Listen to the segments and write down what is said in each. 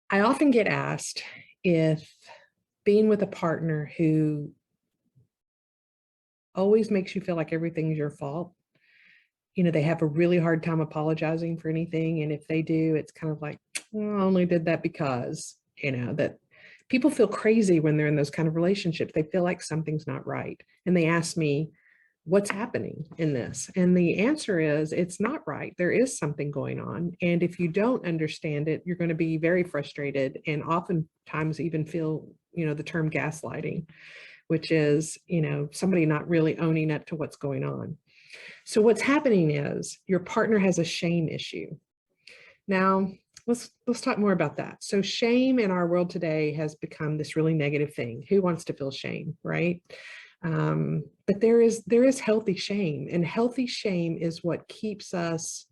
I often get asked if being with a partner who always makes you feel like everything's your fault, they have a really hard time apologizing for anything. And if they do, it's kind of like, well, I only did that because, that people feel crazy when they're in those kind of relationships. They feel like something's not right. And they ask me, what's happening in this? And the answer is, it's not right. There is something going on. And if you don't understand it, you're going to be very frustrated and oftentimes even feel, the term gaslighting, which is, somebody not really owning up to what's going on. So what's happening is your partner has a shame issue. Now, let's talk more about that. So shame in our world today has become this really negative thing. Who wants to feel shame, right? But there is healthy shame, and healthy shame is what keeps us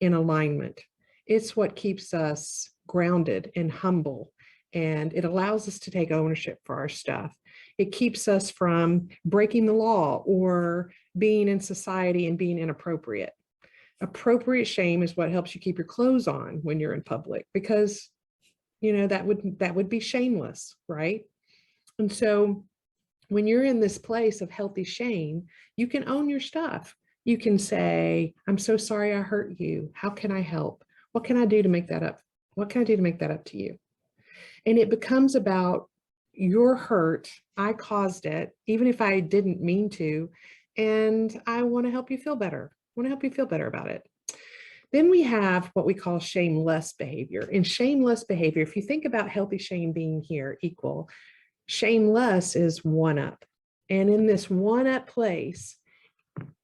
in alignment. It's what keeps us grounded and humble, and it allows us to take ownership for our stuff. It keeps us from breaking the law or being in society and being inappropriate. Appropriate shame is what helps you keep your clothes on when you're in public, because that would be shameless, right? And so when you're in this place of healthy shame, you can own your stuff. You can say, I'm so sorry I hurt you. How can I help? What can I do to make that up? What can I do to make that up to you? And it becomes about your hurt. I caused it, even if I didn't mean to. And I want to help you feel better. I want to help you feel better about it. Then we have what we call shameless behavior. In shameless behavior, if you think about healthy shame being here equal, shameless is one up. And in this one up place,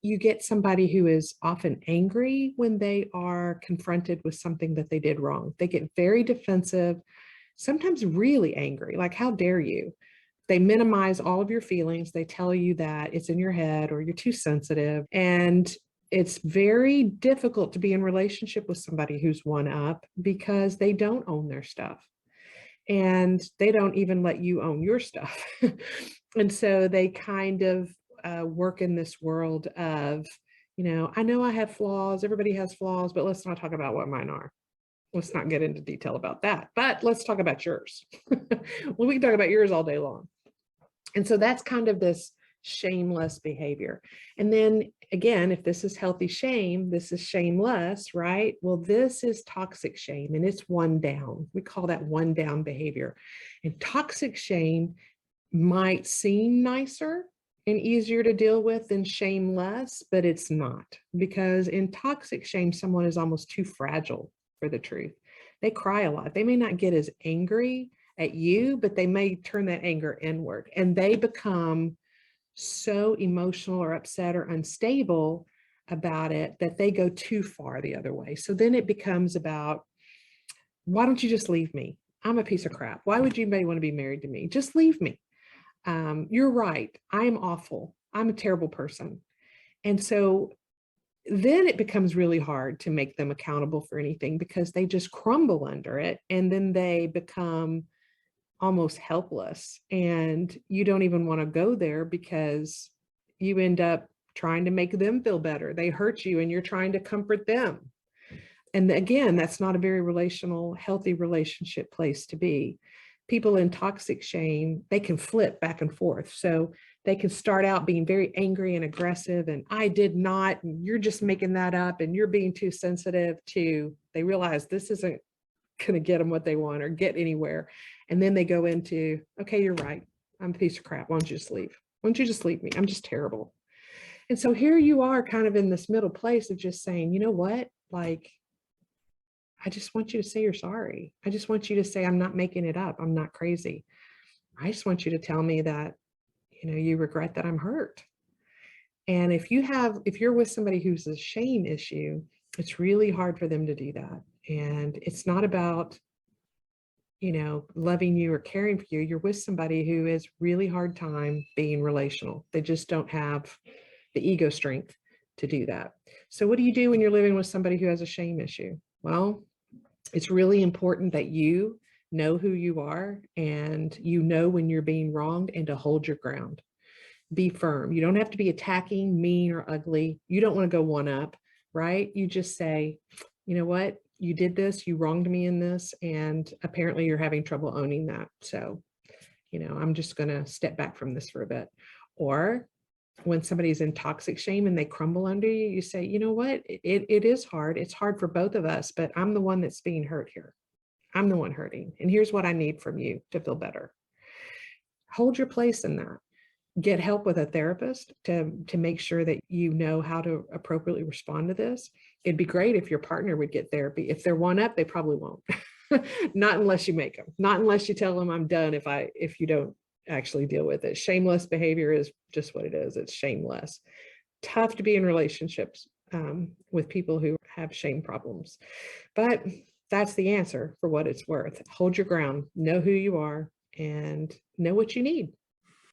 you get somebody who is often angry when they are confronted with something that they did wrong. They get very defensive, sometimes really angry, like, how dare you? They minimize all of your feelings. They tell you that it's in your head or you're too sensitive. And it's very difficult to be in relationship with somebody who's one up because they don't own their stuff. And they don't even let you own your stuff. And so they kind of work in this world of, I know I have flaws, everybody has flaws, but let's not talk about what mine are. Let's not get into detail about that, but let's talk about yours. Well, we can talk about yours all day long. And so that's kind of this shameless behavior. And then again, if this is healthy shame, this is shameless, right? Well, this is toxic shame, and it's one down. We call that one down behavior. And toxic shame might seem nicer and easier to deal with than shameless, but it's not, because in toxic shame, someone is almost too fragile for the truth. They cry a lot. They may not get as angry at you, but they may turn that anger inward, and they become so emotional or upset or unstable about it that they go too far the other way. So then it becomes about, why don't you just leave me? I'm a piece of crap. Why would anybody want to be married to me? Just leave me. You're right. I'm awful. I'm a terrible person. And so then it becomes really hard to make them accountable for anything, because they just crumble under it, and then they become almost helpless, and you don't even want to go there because you end up trying to make them feel better. They hurt you and you're trying to comfort them. And again, that's not a very healthy relationship place to be. People in toxic shame, they can flip back and forth. So they can start out being very angry and aggressive, and I did not, and you're just making that up, and you're being too sensitive, to they realize this isn't going to get them what they want or get anywhere. And then they go into, okay, you're right. I'm a piece of crap. Why don't you just leave? Why don't you just leave me? I'm just terrible. And so here you are kind of in this middle place of just saying, you know what? Like, I just want you to say you're sorry. I just want you to say, I'm not making it up. I'm not crazy. I just want you to tell me that, you regret that I'm hurt. And if you're with somebody who's a shame issue, it's really hard for them to do that. And it's not about, loving you or caring for you. You're with somebody who has really hard time being relational. They just don't have the ego strength to do that. So what do you do when you're living with somebody who has a shame issue? Well, it's really important that you know who you are, and when you're being wronged, and to hold your ground. Be firm. You don't have to be attacking, mean, or ugly. You don't want to go one up, right? You just say, you know what? you did this, you wronged me in this, and apparently you're having trouble owning that. So, I'm just going to step back from this for a bit. Or when somebody's in toxic shame and they crumble under you, you say, you know what, it is hard. It's hard for both of us, but I'm the one that's being hurt here. I'm the one hurting. And here's what I need from you to feel better. Hold your place in that. Get help with a therapist to make sure that you know how to appropriately respond to this. It'd be great if your partner would get therapy. If they're one up, they probably won't. Not unless you make them, not unless you tell them I'm done if you don't actually deal with it. Shameless behavior is just what it is. It's shameless. Tough to be in relationships with people who have shame problems. But that's the answer for what it's worth. Hold your ground, know who you are, and know what you need.